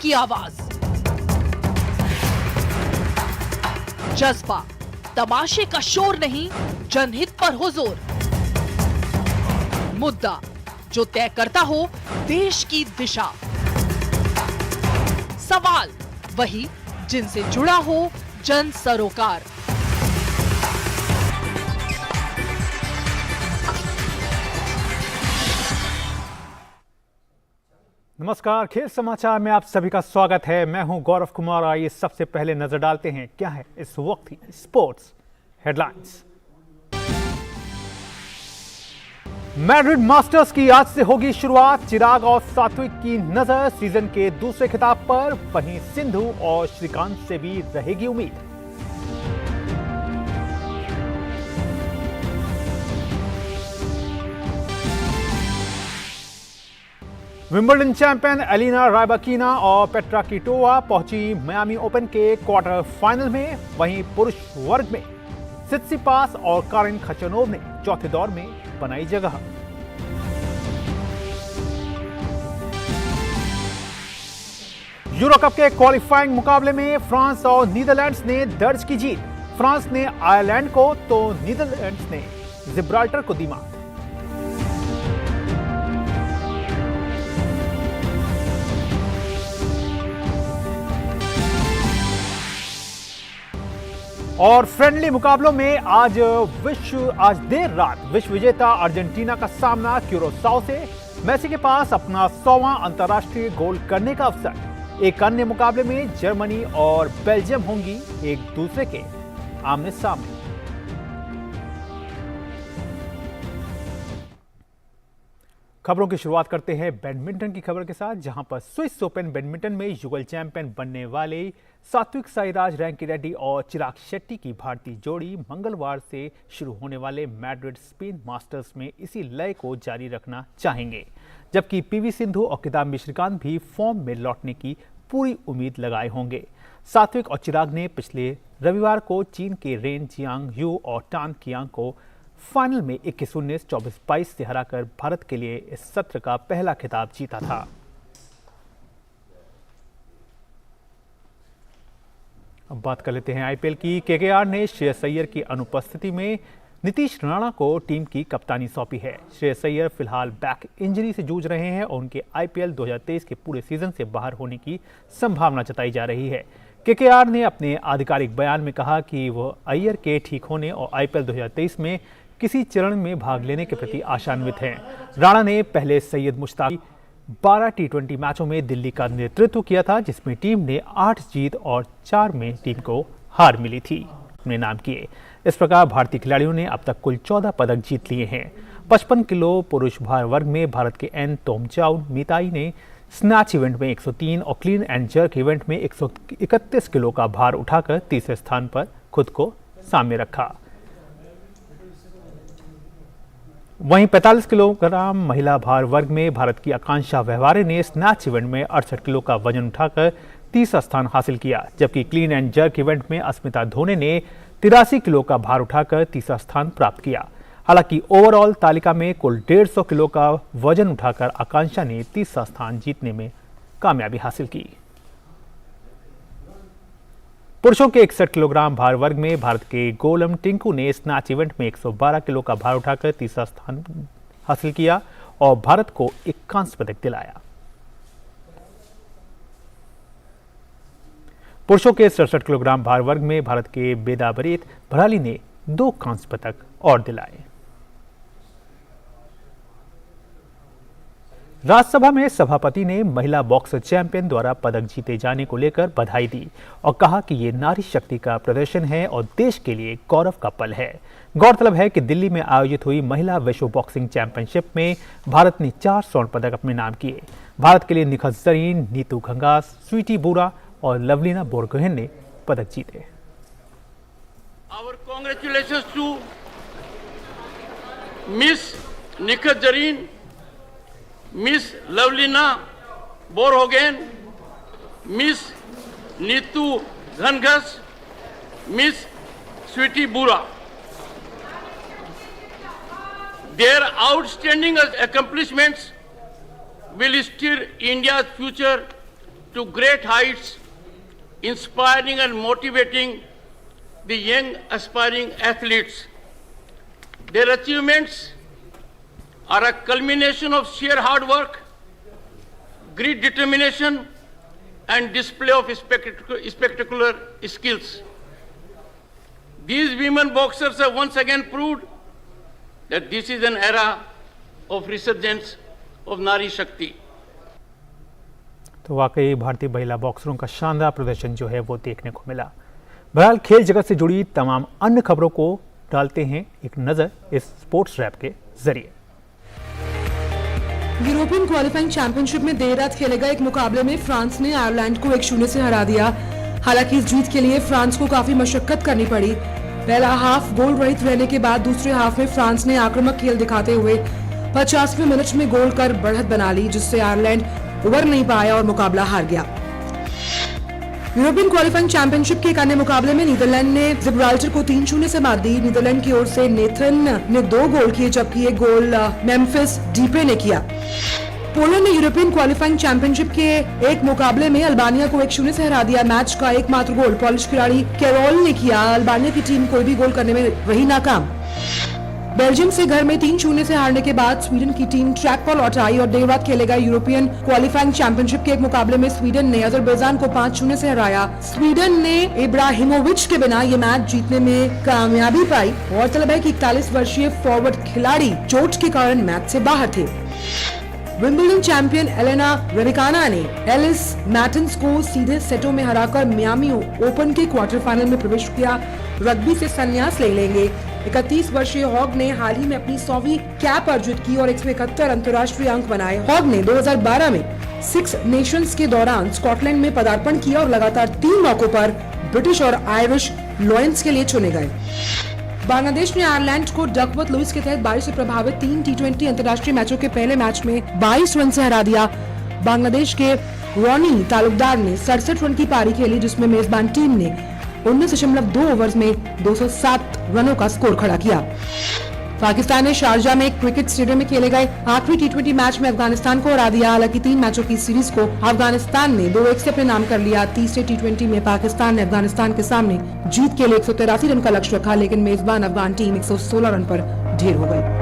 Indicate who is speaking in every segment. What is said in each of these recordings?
Speaker 1: की आवाज, जज्बा, तमाशे का शोर नहीं, जनहित पर हो जोर। मुद्दा जो तय करता हो देश की दिशा, सवाल वही जिनसे जुड़ा हो जन सरोकार।
Speaker 2: नमस्कार, खेल समाचार में आप सभी का स्वागत है। मैं हूं गौरव कुमार। आइए सबसे पहले नजर डालते हैं क्या है इस वक्त की स्पोर्ट्स हेडलाइंस। मैड्रिड मास्टर्स की आज से होगी शुरुआत। चिराग और सात्विक की नजर सीजन के दूसरे खिताब पर, वहीं सिंधु और श्रीकांत से भी रहेगी उम्मीद। विंबलडन चैंपियन एलिना रायबाकिना और पेट्रा किटोवा पहुंची मियामी ओपन के क्वार्टर फाइनल में। वहीं पुरुष वर्ग में सित्सिपास और कारिन खचनोव ने चौथे दौर में बनाई जगह। यूरो कप के क्वालिफाइंग मुकाबले में फ्रांस और नीदरलैंड्स ने दर्ज की जीत। फ्रांस ने आयरलैंड को तो नीदरलैंड्स ने जिब्राल्टर को दी मात। और फ्रेंडली मुकाबलों में आज देर रात विश्व विजेता अर्जेंटीना का सामना क्यूरोसाओ से। मेसी के पास अपना 100वां अंतर्राष्ट्रीय गोल करने का अवसर। एक अन्य मुकाबले में जर्मनी और बेल्जियम होंगी एक दूसरे के आमने सामने। खबरों की शुरुआत करते हैं बैडमिंटन की खबर के साथ, जहां पर स्विस ओपन बैडमिंटन में युगल चैंपियन बनने वाले सात्विक साईराज रैंकी रेड्डी और चिराग शेट्टी की भारतीय जोड़ी मंगलवार से शुरू होने वाले मैड्रिड स्पेन मास्टर्स में इसी लय को जारी रखना चाहेंगे, जबकि पीवी सिंधु और किदाम्बी श्रीकांत भी फॉर्म में लौटने की पूरी उम्मीद लगाए होंगे। सात्विक और चिराग ने पिछले रविवार को चीन के रेन जियांग यू और टान कियांग को फाइनल में 21-19, 24-22 से हराकर भारत के लिए इस सत्र का पहला खिताब जीता था। अब बात कर लेते हैं आईपीएल की। केकेआर ने श्रेयस अय्यर की अनुपस्थिति में नीतीश राणा को टीम की कप्तानी सौंपी है। श्रेयस अय्यर फिलहाल बैक इंजरी से जूझ रहे हैं और उनके आईपीएल 2023 के पूरे सीजन से बाहर होने की संभावना जताई जा रही है। केकेआर ने अपने आधिकारिक बयान में कहा कि वह अय्यर के ठीक होने और आईपीएल 2023 में किसी चरण में भाग लेने के प्रति आशान्वित हैं। राणा ने पहले सैयद मुश्ताक 12 टी20 मैचों में दिल्ली का नेतृत्व किया था, जिसमें टीम ने 8 जीत और 4 में टीम को हार मिली थी अपने नाम किए। इस प्रकार भारतीय खिलाड़ियों ने अब तक कुल 14 पदक जीत लिए हैं। 55 किलो पुरुष भार वर्ग में भारत के एन तोमचाउ मीताई ने स्नैच इवेंट में 103 और क्लीन एंड जर्क इवेंट में 131 किलो का भार उठाकर तीसरे स्थान पर खुद को सामने रखा। वहीं 45 किलोग्राम महिला भार वर्ग में भारत की आकांक्षा व्यवहारे ने स्नैच इवेंट में 68 किलो का वजन उठाकर तीसरा स्थान हासिल किया, जबकि क्लीन एंड जर्क इवेंट में अस्मिता धोने ने 83 किलो का भार उठाकर तीसरा स्थान प्राप्त किया। हालांकि ओवरऑल तालिका में कुल 150 किलो का वजन उठाकर आकांक्षा ने तीसरा स्थान जीतने में कामयाबी हासिल की। पुरुषों के 61 किलोग्राम भार वर्ग में भारत के गोलम टिंकू ने स्नैच इवेंट में 112 किलो का भार उठाकर तीसरा स्थान हासिल किया और भारत को एक कांस्य पदक दिलाया। पुरुषों के 67 किलोग्राम भार वर्ग में भारत के बेदाबरेत भराली ने 2 कांस्य पदक और दिलाए। राज्यसभा में सभापति ने महिला बॉक्सर चैंपियन द्वारा पदक जीते जाने को लेकर बधाई दी और कहा कि ये नारी शक्ति का प्रदर्शन है और देश के लिए गौरव का पल है। गौरतलब है कि दिल्ली में आयोजित हुई महिला विश्व बॉक्सिंग चैंपियनशिप में भारत ने 4 स्वर्ण पदक अपने नाम किए। भारत के लिए निखत जरीन, नीतू घंगास, स्वीटी बुरा और लवलीना बोरगोहेन ने पदक जीते।
Speaker 3: Our congratulations to Miss Nikhat Zareen, Miss Lovelina Borgohain, Miss Neetu Ghanghas, Miss Sweetie Bura. Their outstanding accomplishments will steer India's future to great heights, inspiring and motivating the young aspiring athletes. Their achievements are a culmination of sheer hard work, great determination, and display of spectacular skills. These women boxers have once again proved that this is an era of resurgence of Nari Shakti.
Speaker 2: तो वाकई भारतीय महिला बॉक्सरों का शानदार प्रदर्शन जो है वो देखने को मिला। बहरहाल खेल जगत से जुड़ी तमाम अन्य खबरों को डालते हैं एक नजर इस स्पोर्ट्स रैप के जरिए।
Speaker 4: यूरोपियन क्वालिफाइंग चैंपियनशिप में देर रात खेले गए एक मुकाबले में फ्रांस ने आयरलैंड को 1-0 से हरा दिया। हालांकि इस जीत के लिए फ्रांस को काफी मशक्कत करनी पड़ी। पहला हाफ गोल रहित रहने के बाद दूसरे हाफ में फ्रांस ने आक्रामक खेल दिखाते हुए 50वें मिनट में गोल कर बढ़त बना ली, जिससे आयरलैंड उबर नहीं पाया और मुकाबला हार गया। यूरोपियन क्वालिफाइंग चैंपियनशिप के एक अन्य मुकाबले में नीदरलैंड ने जिब्राल्टर को 3-0 से मात दी। नीदरलैंड की ओर से नेथन ने 2 गोल किए, जबकि एक गोल मेम्फिस डीपे ने किया। पोलैंड ने यूरोपियन क्वालिफाइंग चैंपियनशिप के एक मुकाबले में अल्बानिया को 1-0 से हरा दिया। मैच का एकमात्र गोल पोलिश खिलाड़ी कैरोल ने किया। अल्बानिया की टीम कोई भी गोल करने में रही नाकाम। बेल्जियम से घर में 3-0 से हारने के बाद स्वीडन की टीम ट्रैक पर लौट आई और देर रात खेले गए यूरोपियन क्वालिफाइंग चैंपियनशिप के एक मुकाबले में स्वीडन ने अजरबैजान को 5-0 से हराया। स्वीडन ने इब्राहिमोविच के बिना ये मैच जीतने में कामयाबी पाई। गौरतलब है कि 41 वर्षीय फॉरवर्ड खिलाड़ी चोट के कारण मैच से बाहर थे। विंबलडन चैंपियन एलेना रेविकाना ने एलिस मैटन्स को सीधे सेटों में हराकर मियामी ओपन के क्वार्टर फाइनल में प्रवेश किया। रग्बी से संन्यास ले लेंगे। 31 वर्षीय हॉग ने हाल ही में अपनी 100वीं कैप अर्जित की और 171 अंतर्राष्ट्रीय अंक बनाए। हॉग ने 2012 में 6 नेशंस के दौरान स्कॉटलैंड में पदार्पण किया और लगातार 3 मौकों पर ब्रिटिश और आयरिश लॉयंस के लिए चुने गए। बांग्लादेश ने आयरलैंड को डकवर्थ लुइस के तहत बारिश से प्रभावित 3 T20 अंतर्राष्ट्रीय मैचों के पहले मैच में 22 रन से हरा दिया। बांग्लादेश के रोनी तालुकदार ने 67 रन की पारी खेली, जिसमें मेजबान टीम ने 19.2 ओवर्स में 207 रनों का स्कोर खड़ा किया। पाकिस्तान ने शारजाह में एक क्रिकेट स्टेडियम में खेले गए आखिरी T20 मैच में अफगानिस्तान को हरा दिया। हालांकि 3 मैचों की सीरीज को अफगानिस्तान ने 2-1 से अपने नाम कर लिया। तीसरे T20 में पाकिस्तान ने अफगानिस्तान के सामने जीत के लिए 183 रन का लक्ष्य रखा, लेकिन मेजबान अफगान टीम 116 रन पर ढेर हो गई।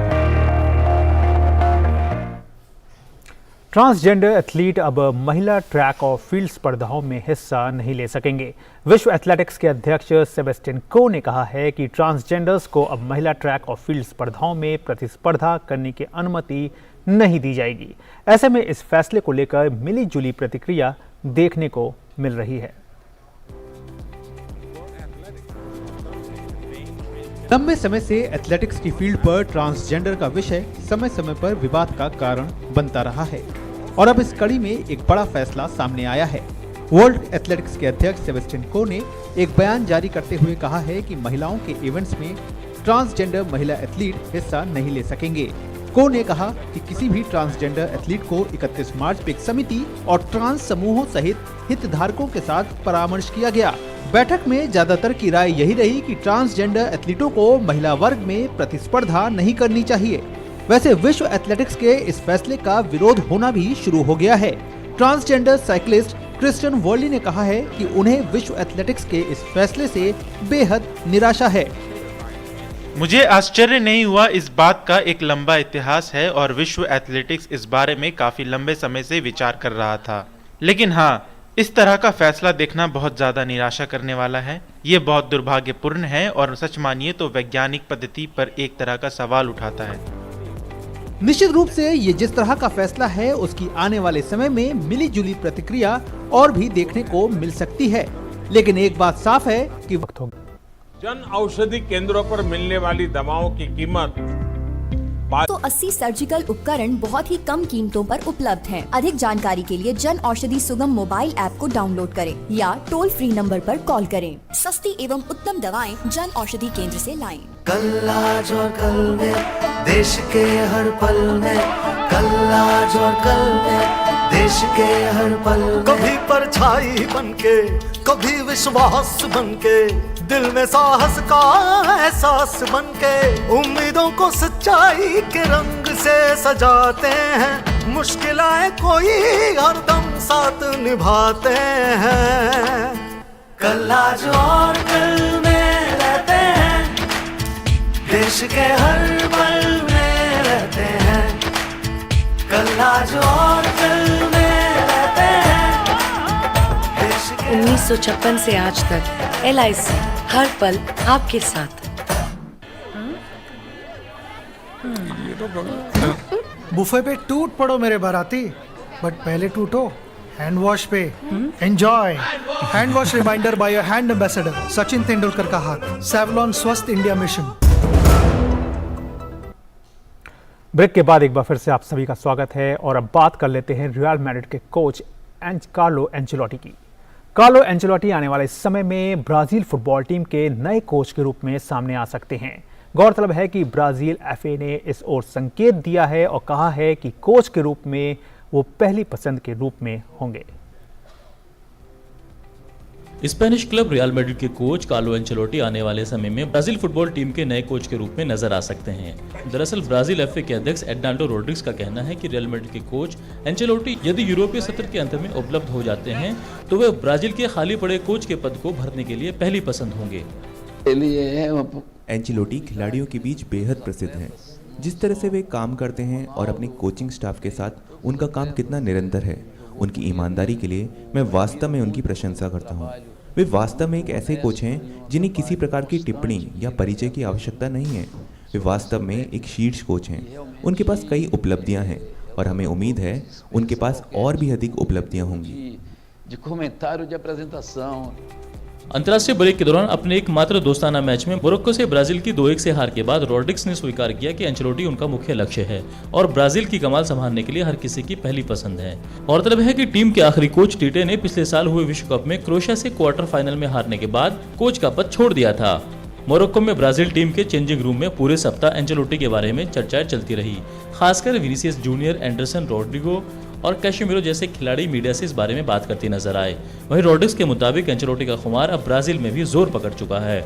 Speaker 2: ट्रांसजेंडर एथलीट अब महिला ट्रैक और फील्ड स्पर्धाओं में हिस्सा नहीं ले सकेंगे। विश्व एथलेटिक्स के अध्यक्ष सेबेस्टियन को ने कहा है कि ट्रांसजेंडर्स को अब महिला ट्रैक और फील्ड स्पर्धाओं में प्रतिस्पर्धा करने की अनुमति नहीं दी जाएगी। ऐसे में इस फैसले को लेकर मिली जुली प्रतिक्रिया देखने को मिल रही है। लंबे समय से एथलेटिक्स की फील्ड पर ट्रांसजेंडर का विषय समय समय पर विवाद का कारण बनता रहा है और अब इस कड़ी में एक बड़ा फैसला सामने आया है। वर्ल्ड एथलेटिक्स के अध्यक्ष सेबेस्टियन को ने एक बयान जारी करते हुए कहा है कि महिलाओं के इवेंट्स में ट्रांसजेंडर महिला एथलीट हिस्सा नहीं ले सकेंगे। को ने कहा कि किसी भी ट्रांसजेंडर एथलीट को 31 मार्च पे एक समिति और ट्रांस समूहों सहित हितधारकों के साथ परामर्श किया गया। बैठक में ज्यादातर की राय यही रही कि ट्रांसजेंडर एथलीटों को महिला वर्ग में प्रतिस्पर्धा नहीं करनी चाहिए। वैसे विश्व एथलेटिक्स के इस फैसले का विरोध होना भी शुरू हो गया है। ट्रांसजेंडर साइकिलिस्ट क्रिस्टियन वर्ली ने कहा है कि उन्हें विश्व एथलेटिक्स के इस फैसले से बेहद निराशा है।
Speaker 5: मुझे आश्चर्य नहीं हुआ, इस बात का एक लंबा इतिहास है और विश्व एथलेटिक्स इस बारे में काफी लंबे समय से विचार कर रहा था। लेकिन हाँ, इस तरह का फैसला देखना बहुत ज्यादा निराशा करने वाला है। ये बहुत दुर्भाग्यपूर्ण है और सच मानिए तो वैज्ञानिक पद्धति पर एक तरह का सवाल उठाता है।
Speaker 2: निश्चित रूप से ये जिस तरह का फैसला है उसकी आने वाले समय में मिली जुली प्रतिक्रिया और भी देखने को मिल सकती है। लेकिन एक बात साफ है कि वक्त होगा।
Speaker 6: जन औषधि केंद्रों पर मिलने वाली दवाओं की कीमत
Speaker 7: 80 सर्जिकल उपकरण बहुत ही कम कीमतों पर उपलब्ध हैं। अधिक जानकारी के लिए जन औषधि सुगम मोबाइल ऐप को डाउनलोड करें या टोल फ्री नंबर पर कॉल करें। सस्ती एवं उत्तम दवाएं जन औषधि केंद्र से लाएं।
Speaker 8: कल आज और कल में देश के हर पल में, कल आज और कल में देश के हर पल में। कभी परछाई बनके, कभी विश्वास बनके, दिल में साहस का एहसास बनके, उम्मीदों को सच्चाई के रंग से सजाते हैं। मुश्किलें कोई हरदम साथ निभाते हैं। कल आज और कल में रहते हैं, देश के हर पल में रहते हैं। कल आज और कल में रहते हैं, देश के
Speaker 9: 1956 से आज तक LIC हर पल आपके साथ।
Speaker 10: बुफे पे टूट पड़ो मेरे बाराती, बट पहले टूटो हैंड वॉश पे। Enjoy hand wash reminder by your hand ambassador Sachin Tendulkar का हाथ, सेवलॉन स्वस्थ इंडिया मिशन।
Speaker 2: ब्रेक के बाद एक बार फिर से आप सभी का स्वागत है और अब बात कर लेते हैं रियल मैड्रिड के कोच कार्लो एंचेलोटी की। कार्लो एंचेलोटी आने वाले समय में ब्राजील फुटबॉल टीम के नए कोच के रूप में सामने आ सकते हैं। गौरतलब है कि ब्राजील FA ने इस ओर संकेत दिया है और कहा है कि कोच के रूप में वो पहली पसंद के रूप में होंगे।
Speaker 11: स्पेनिश क्लब रियल मैड्रिड के कोच कार्लो एंचेलोटी आने वाले समय में ब्राजील फुटबॉल टीम के नए कोच के रूप में नजर आ सकते हैं। दरअसल ब्राजील FA के अध्यक्ष एडनाल्डो रोड्रिग्स का कहना है कि रियल मैड्रिड के कोच एंचेलोटी यदि यूरोपीय सत्र के अंत में उपलब्ध हो जाते हैं तो वे ब्राजील के खाली पड़े कोच के पद को भरने के लिए पहली पसंद होंगे।
Speaker 12: एंचेलोटी खिलाड़ियों के बीच बेहद प्रसिद्ध हैं। जिस तरह से वे काम करते हैं और अपने कोचिंग स्टाफ के साथ उनका काम कितना निरंतर है, उनकी ईमानदारी के लिए मैं वास्तव में उनकी प्रशंसा करता हूं। वे वास्तव में एक ऐसे कोच हैं जिन्हें किसी प्रकार की टिप्पणी या परिचय की आवश्यकता नहीं है। वे वास्तव में एक शीर्ष कोच हैं। उनके पास कई उपलब्धियां हैं और हमें उम्मीद है उनके पास और भी अधिक उपलब्धियां होंगी।
Speaker 11: अंतर्राष्ट्रीय ब्रेक के दौरान अपने एकमात्र दोस्ताना मैच में मोरक्को से ब्राजील की 2-1 से हार के बाद रोड्रिग्स ने स्वीकार किया कि एंचेलोटी उनका मुख्य लक्ष्य है और ब्राजील की कमाल संभालने के लिए हर किसी की पहली पसंद है। गौरतलब है कि टीम के आखिरी कोच टीटे ने पिछले साल हुए विश्व कप में क्रोएशिया से क्वार्टर फाइनल में हारने के बाद कोच का पद छोड़ दिया था। मोरक्को में ब्राजील टीम के चेंजिंग रूम में पूरे सप्ताह एंचेलोटी के बारे में चर्चाएं चलती रही। खासकर विनीसियस जूनियर, एंडरसन, रोड्रिगो और कैशमीरो जैसे खिलाड़ी मीडिया से इस बारे में बात करते नजर आए। वहीं रोड्रिग्स के मुताबिक एंचेलोटी का खुमार अब ब्राजील में भी जोर पकड़ चुका है।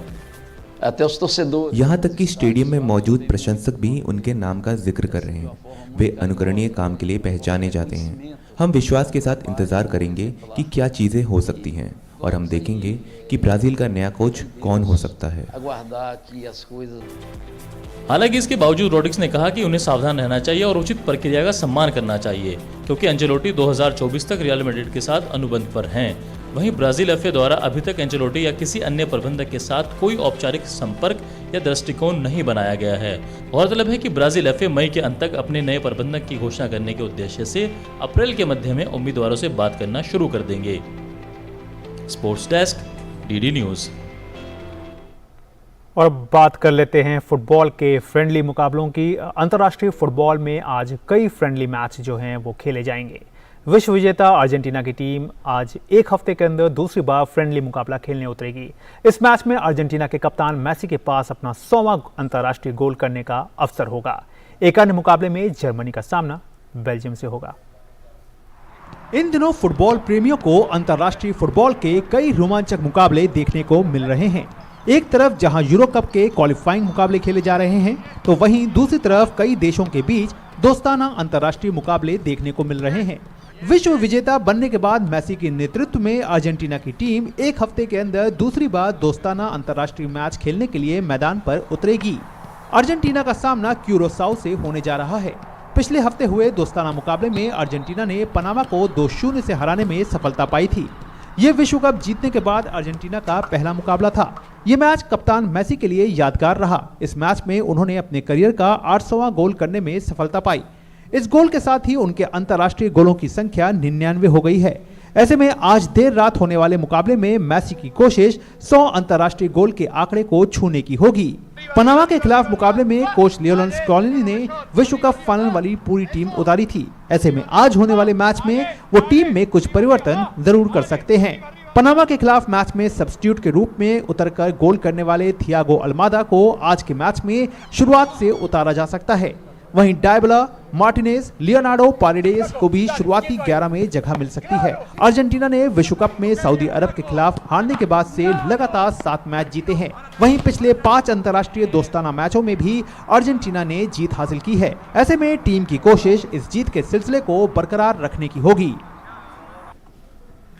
Speaker 12: यहाँ तक कि स्टेडियम में मौजूद प्रशंसक भी उनके नाम का जिक्र कर रहे हैं। वे अनुकरणीय काम के लिए पहचाने जाते हैं। हम विश्वास के साथ इंतजार करेंगे कि क्या चीजें हो सकती हैं और हम देखेंगे कि ब्राजील का नया कोच कौन हो सकता है।
Speaker 11: हालांकि इसके बावजूद रोड्रिग्स ने कहा कि उन्हें सावधान रहना चाहिए और उचित प्रक्रिया का सम्मान करना चाहिए क्योंकि एंचेलोटी 2024 तक रियल मैड्रिड के साथ अनुबंध पर हैं। वहीं ब्राजील FA द्वारा अभी तक एंचेलोटी या किसी अन्य प्रबंधक के साथ कोई औपचारिक संपर्क या दृष्टिकोण नहीं बनाया गया है। गौरतलब है कि ब्राजील FA मई के अंत तक अपने नए प्रबंधक की घोषणा करने के उद्देश्य से अप्रैल के मध्य में उम्मीदवारों से बात करना शुरू कर देंगे। Sports desk, DD news.
Speaker 2: और बात कर लेते हैं फुटबॉल के फ्रेंडली मुकाबलों की। अंतर्राष्ट्रीय फुटबॉल में आज कई फ्रेंडली मैच जो हैं वो खेले जाएंगे। विश्व विजेता अर्जेंटीना की टीम आज एक हफ्ते के अंदर दूसरी बार फ्रेंडली मुकाबला खेलने उतरेगी। इस मैच में अर्जेंटीना के कप्तान मेसी के पास अपना 100वां अंतर्राष्ट्रीय गोल करने का अवसर होगा। एक अन्य मुकाबले में जर्मनी का सामना बेल्जियम से होगा। इन दिनों फुटबॉल प्रेमियों को अंतर्राष्ट्रीय फुटबॉल के कई रोमांचक मुकाबले देखने को मिल रहे हैं। एक तरफ जहां यूरो कप के क्वालिफाइंग मुकाबले खेले जा रहे हैं तो वहीं दूसरी तरफ कई देशों के बीच दोस्ताना अंतर्राष्ट्रीय मुकाबले देखने को मिल रहे हैं। विश्व विजेता बनने के बाद मेसी के नेतृत्व में अर्जेंटीना की टीम एक हफ्ते के अंदर दूसरी बार दोस्ताना अंतर्राष्ट्रीय मैच खेलने के लिए मैदान पर उतरेगी। अर्जेंटीना का सामना क्यूरासाओ से होने जा रहा है। पिछले हफ्ते हुए दोस्ताना मुकाबले में अर्जेंटीना ने पनामा को 2-0 से हराने में सफलता पाई थी। ये विश्व कप जीतने के बाद अर्जेंटीना का पहला मुकाबला था। ये मैच कप्तान मेसी के लिए यादगार रहा। इस मैच में उन्होंने अपने करियर का 800वां गोल करने में सफलता पाई। इस गोल के साथ ही उनके अंतर्राष्ट्रीय गोलों की संख्या 99 हो गई है। ऐसे में आज देर रात होने वाले मुकाबले में मेसी की कोशिश 100 अंतर्राष्ट्रीय गोल के आंकड़े को छूने की होगी। पनामा के खिलाफ मुकाबले में कोच लियोनेल स्कॉलिनी ने विश्व कप फाइनल वाली पूरी टीम उतारी थी। ऐसे में आज होने वाले मैच में वो टीम में कुछ परिवर्तन जरूर कर सकते हैं। पनामा के खिलाफ मैच में सब्स्टिट्यूट के रूप में उतरकर गोल करने वाले थियागो अल्मादा को आज के मैच में शुरुआत से उतारा जा सकता है। वहीं डायबला, मार्टिनेज, लियोनार्डो पारेडेस को भी शुरुआती 11 में जगह मिल सकती है। अर्जेंटीना ने विश्व कप में सऊदी अरब के खिलाफ हारने के बाद से लगातार 7 मैच जीते हैं। वहीं पिछले 5 अंतर्राष्ट्रीय दोस्ताना मैचों में भी अर्जेंटीना ने जीत हासिल की है। ऐसे में टीम की कोशिश इस जीत के सिलसिले को बरकरार रखने की होगी।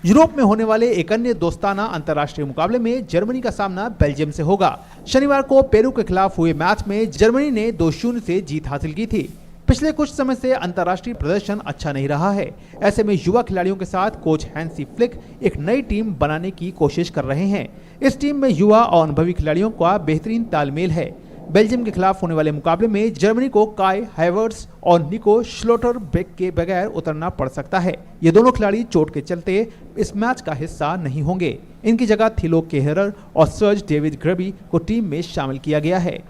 Speaker 2: यूरोप में होने वाले एक अन्य दोस्ताना अंतर्राष्ट्रीय मुकाबले में जर्मनी का सामना बेल्जियम से होगा। शनिवार को पेरू के खिलाफ हुए मैच में जर्मनी ने 2-0 से जीत हासिल की थी। पिछले कुछ समय से अंतर्राष्ट्रीय प्रदर्शन अच्छा नहीं रहा है। ऐसे में युवा खिलाड़ियों के साथ कोच हैंसी फ्लिक एक नई टीम बनाने की कोशिश कर रहे हैं। इस टीम में युवा और अनुभवी खिलाड़ियों का बेहतरीन तालमेल है। बेल्जियम के खिलाफ होने वाले मुकाबले में जर्मनी को काई हैवर्ट्स और निको श्लोटरबेक के बगैर उतरना पड़ सकता है। ये दोनों खिलाड़ी चोट के चलते इस मैच का हिस्सा नहीं होंगे। इनकी जगह थिलो केहरर और सर्ज डेविड ग्रबी को टीम में शामिल किया गया है।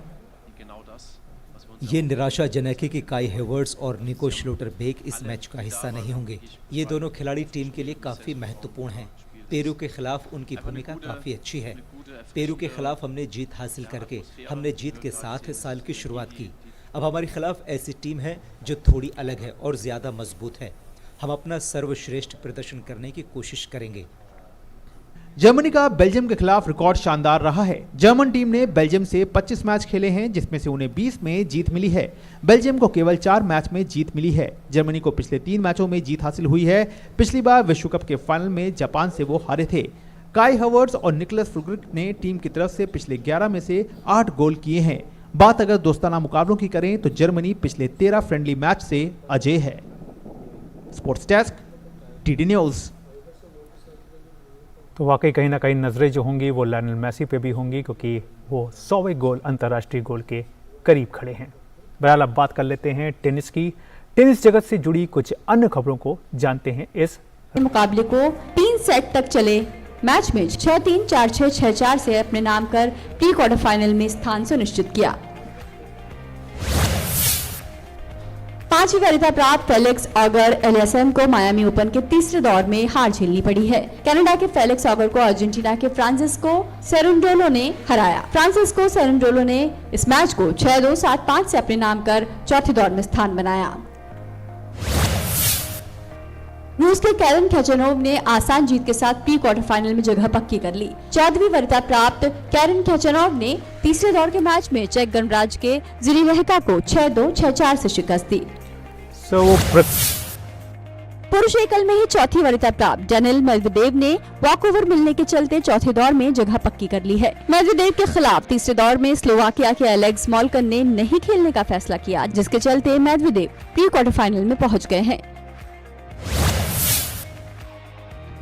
Speaker 13: ये निराशाजनक है कि काई हेवर्ट्स और निको श्लोटरबेक इस मैच का हिस्सा नहीं होंगे। ये दोनों खिलाड़ी टीम के लिए काफ़ी महत्वपूर्ण हैं। पेरू के खिलाफ उनकी भूमिका काफ़ी अच्छी है। पेरू के खिलाफ हमने जीत हासिल करके हमने जीत के साथ साल की शुरुआत की। अब हमारे खिलाफ ऐसी टीम है जो थोड़ी अलग है और ज़्यादा मजबूत है। हम अपना सर्वश्रेष्ठ प्रदर्शन करने की कोशिश करेंगे।
Speaker 2: जर्मनी का बेल्जियम के खिलाफ रिकॉर्ड शानदार रहा है। जर्मन टीम ने बेल्जियम से 25 मैच खेले हैं, जिसमें से उन्हें 20 में जीत मिली है। बेल्जियम को केवल 4 मैच में जीत मिली है। जर्मनी को पिछले 3 मैचों में जीत हासिल हुई है। पिछली बार विश्व कप के फाइनल में जापान से वो हारे थे। काई हैवर्ट्स और निकोलस फुलक्रिक ने टीम की तरफ से पिछले 11 में से 8 गोल किए हैं। बात अगर दोस्ताना मुकाबलों की करें तो जर्मनी पिछले 13 फ्रेंडली मैच से अजेय है। Sports desk, TD news. तो वाकई कहीं ना कहीं नज़रें जो होंगी वो लायनल मेसी पे भी होंगी, क्योंकि वो 100वें गोल अंतर्राष्ट्रीय गोल के करीब खड़े हैं। बहरहाल अब बात कर लेते हैं टेनिस की। टेनिस जगत से जुड़ी कुछ अन्य खबरों को जानते हैं इस
Speaker 14: मुकाबले को 3 सेट तक चले मैच में 6-3, 4-6, 6-4 से अपने नाम कर प्री क्वार्टर फाइनल में स्थान सुनिश्चित किया। 5वीं वरीयता प्राप्त फेलिक्स ऑगर एलियासन को मायामी ओपन के तीसरे दौर में हार झेलनी पड़ी है। कनाडा के फेलिक्स ऑगर को अर्जेंटीना के फ्रांसिस्को सेरेंडोलो ने हराया। फ्रांसिस्को सेरेंडोलो ने इस मैच को 6-2, 7-5 से अपने नाम कर चौथे दौर में स्थान बनाया। रूस के कैरन खैचनोव ने आसान जीत के साथ प्री क्वार्टर फाइनल में जगह पक्की कर ली। 14वीं वरीयता प्राप्त कैरन खैचनोव ने तीसरे दौर के मैच में चेक गणराज्य के जिरीवेहका को 6-2, 6-4 से शिकस्त दी। पुरुष एकल में ही चौथी वरीयता प्राप्त डेनिल मेदवेदेव ने वॉकओवर मिलने के चलते चौथे दौर में जगह पक्की कर ली है। मेदवेदेव के खिलाफ तीसरे दौर में स्लोवाकिया के एलेक्स मॉल्कन ने नहीं खेलने का फैसला किया, जिसके चलते मेदवेदेव प्री क्वार्टर फाइनल में पहुंच गए हैं।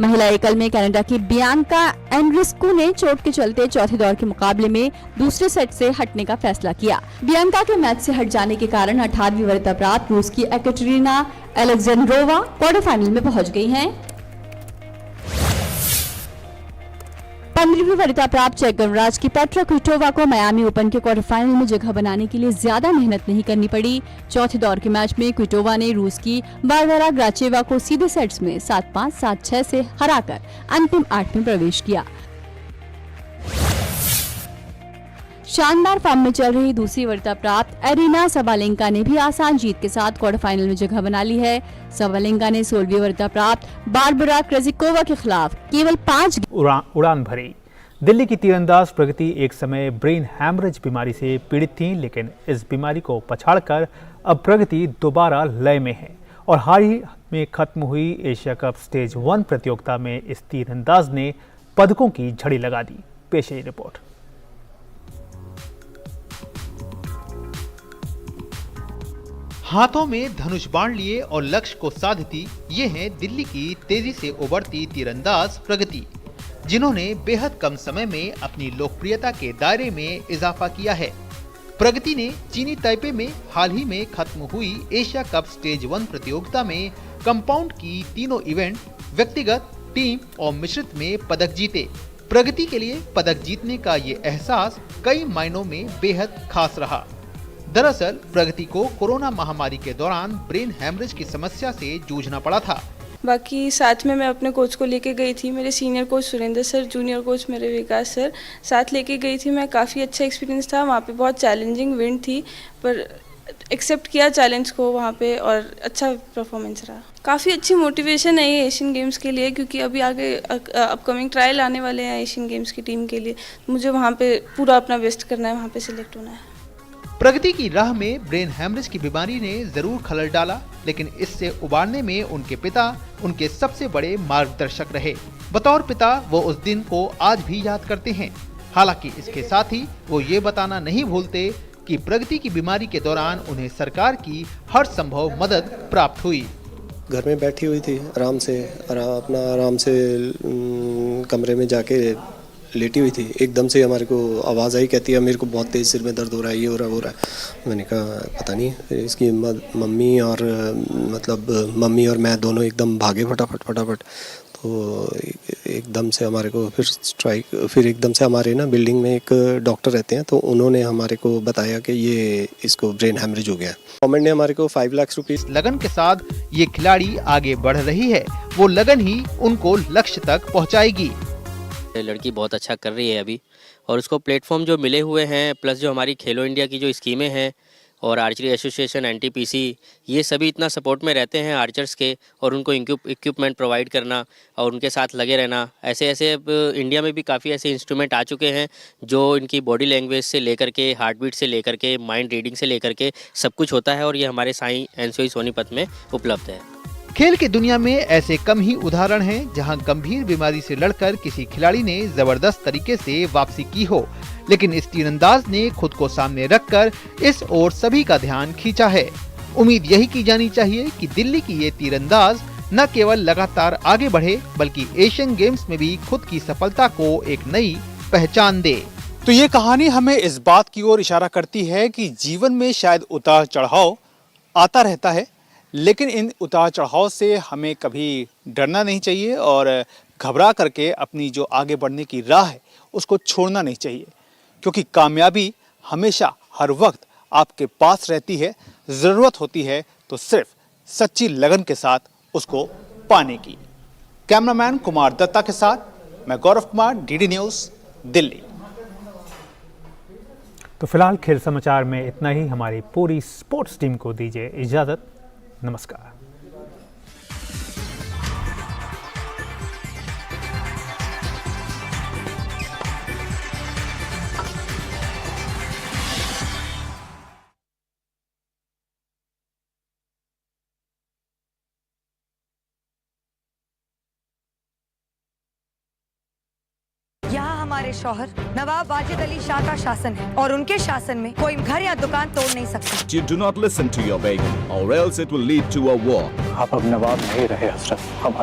Speaker 14: महिला एकल में कनाडा की बियांका एंड्रिस्कू ने चोट के चलते चौथे दौर के मुकाबले में दूसरे सेट से हटने का फैसला किया। बियांका के मैच से हट जाने के कारण 18वीं वरीयता प्राप्त रूस की एकेटेरिना एलेक्जेंड्रोवा क्वार्टर फाइनल में पहुंच गई हैं। 15वीं वरीयता प्राप्त चेक गणराज्य की पेट्रा क्विटोवा को मायामी ओपन के क्वार्टर फाइनल में जगह बनाने के लिए ज्यादा मेहनत नहीं करनी पड़ी। चौथे दौर के मैच में क्विटोवा ने रूस की बारबरा ग्राचेवा को सीधे सेट्स में 7-5, 7-6 से हराकर अंतिम 8 में प्रवेश किया। शानदार फॉर्म में चल रही दूसरी वरीयता प्राप्त एरिना सबालेंका ने भी आसान जीत के साथ क्वार्टर फाइनल में जगह बना ली है। सबालेंका ने 16वीं वरीयता प्राप्त बारबरा क्रेजिकोवा के खिलाफ केवल 5
Speaker 2: उड़ान भरी। दिल्ली की तीरंदाज प्रगति एक समय ब्रेन हैमरेज बीमारी से पीड़ित थी, लेकिन इस बीमारी को पछाड़कर अब प्रगति दोबारा लय में है और हाल ही में खत्म हुई एशिया कप स्टेज 1 प्रतियोगिता में इस तीरंदाज ने पदकों की झड़ी लगा दी। पेश है रिपोर्ट। हाथों में धनुष बाण लिए और लक्ष्य को साधती ये हैं दिल्ली की तेजी से उभरती तीरंदाज प्रगति, जिन्होंने बेहद कम समय में अपनी लोकप्रियता के दायरे में इजाफा किया है। प्रगति ने चीनी ताइपे में हाल ही में खत्म हुई एशिया कप स्टेज 1 प्रतियोगिता में कंपाउंड की तीनों इवेंट व्यक्तिगत, टीम और मिश्रित में पदक जीते। प्रगति के लिए पदक जीतने का ये एहसास कई मायनों में बेहद खास रहा। दरअसल प्रगति को कोरोना महामारी के दौरान ब्रेन हैमरेज की समस्या से जूझना पड़ा था।
Speaker 15: बाकी साथ में मैं अपने कोच को लेके गई थी, मेरे senior coach Surendra sir, junior coach मेरे विकास सर साथ लेके गई थी मैं। काफ़ी अच्छा एक्सपीरियंस था। वहाँ पे बहुत चैलेंजिंग विंड थी, पर एक्सेप्ट किया चैलेंज को वहाँ पे और अच्छा परफॉर्मेंस रहा। काफ़ी अच्छी मोटिवेशन है ये एशियन गेम्स के लिए, क्योंकि अभी आगे अपकमिंग ट्रायल आने वाले हैं एशियन गेम्स की टीम के लिए। मुझे वहाँ पे पूरा अपना बेस्ट करना है, वहाँ पे सिलेक्ट होना है।
Speaker 2: प्रगति की राह में ब्रेन हैमरेज की बीमारी ने जरूर खलल डाला, लेकिन इससे उबारने में उनके पिता उनके सबसे बड़े मार्गदर्शक रहे। बतौर पिता वो उस दिन को आज भी याद करते हैं। हालांकि इसके साथ ही वो ये बताना नहीं भूलते कि प्रगति की बीमारी के दौरान उन्हें सरकार की हर संभव मदद प्राप्त हुई।
Speaker 16: घर में बैठी हुई थी आराम से कमरे में जाके लेटी हुई थी। एकदम से हमारे को आवाज़ आई, कहती है मेरे को बहुत तेज़ सिर में दर्द हो रहा है, ये हो रहा है। मैंने कहा पता नहीं। फिर इसकी मम्मी और मैं दोनों एकदम भागे फटाफट। तो एकदम से हमारे को फिर एकदम से हमारे ना बिल्डिंग में एक डॉक्टर रहते हैं, तो उन्होंने हमारे को बताया कि ये इसको ब्रेन हैमरेज हो गया। गवर्नमेंट ने हमारे को 5 लाख रुपीस।
Speaker 2: लगन के साथ ये खिलाड़ी आगे बढ़ रही है, वो लगन ही उनको लक्ष्य तक पहुंचाएगी।
Speaker 17: लड़की बहुत अच्छा कर रही है अभी, और उसको प्लेटफॉर्म जो मिले हुए हैं, प्लस जो हमारी खेलो इंडिया की जो स्कीमें हैं और आर्चरी एसोसिएशन NTPC, ये सभी इतना सपोर्ट में रहते हैं आर्चर्स के, और उनको इक्विपमेंट प्रोवाइड करना और उनके साथ लगे रहना। ऐसे अब इंडिया में भी काफ़ी ऐसे इंस्ट्रूमेंट आ चुके हैं जो इनकी बॉडी लैंग्वेज से लेकर के, हार्ट बीट से लेकर के, माइंड रीडिंग से लेकर के सब कुछ होता है, और ये हमारे साईं NCOE सोनीपत में उपलब्ध है।
Speaker 2: खेल की दुनिया में ऐसे कम ही उदाहरण हैं जहां गंभीर बीमारी से लड़कर किसी खिलाड़ी ने जबरदस्त तरीके से वापसी की हो, लेकिन इस तीरंदाज ने खुद को सामने रखकर इस ओर सभी का ध्यान खींचा है। उम्मीद यही की जानी चाहिए कि दिल्ली की ये तीरंदाज न केवल लगातार आगे बढ़े, बल्कि एशियन गेम्स में भी खुद की सफलता को एक नई पहचान दे।
Speaker 18: तो ये कहानी हमें इस बात की ओर इशारा करती है कि जीवन में शायद उतार चढ़ाव आता रहता है, लेकिन इन उतार चढ़ाव से हमें कभी डरना नहीं चाहिए और घबरा करके अपनी जो आगे बढ़ने की राह है उसको छोड़ना नहीं चाहिए, क्योंकि कामयाबी हमेशा हर वक्त आपके पास रहती है। ज़रूरत होती है तो सिर्फ सच्ची लगन के साथ उसको पाने की। कैमरामैन कुमार दत्ता के साथ मैं गौरव कुमार, DD न्यूज़, दिल्ली।
Speaker 2: तो फिलहाल खेल समाचार में इतना ही। हमारी पूरी स्पोर्ट्स टीम को दीजिए इजाजत। नमस्कार।
Speaker 9: यहाँ हमारे शौहर नवाब वाजिद अली शाह का शासन है, और उनके शासन में कोई घर या दुकान तोड़ नहीं सकता।
Speaker 19: You do not listen to your begum, or else it will lead to a war.
Speaker 20: आप अब नवाब नहीं रहे हजरत, हमारे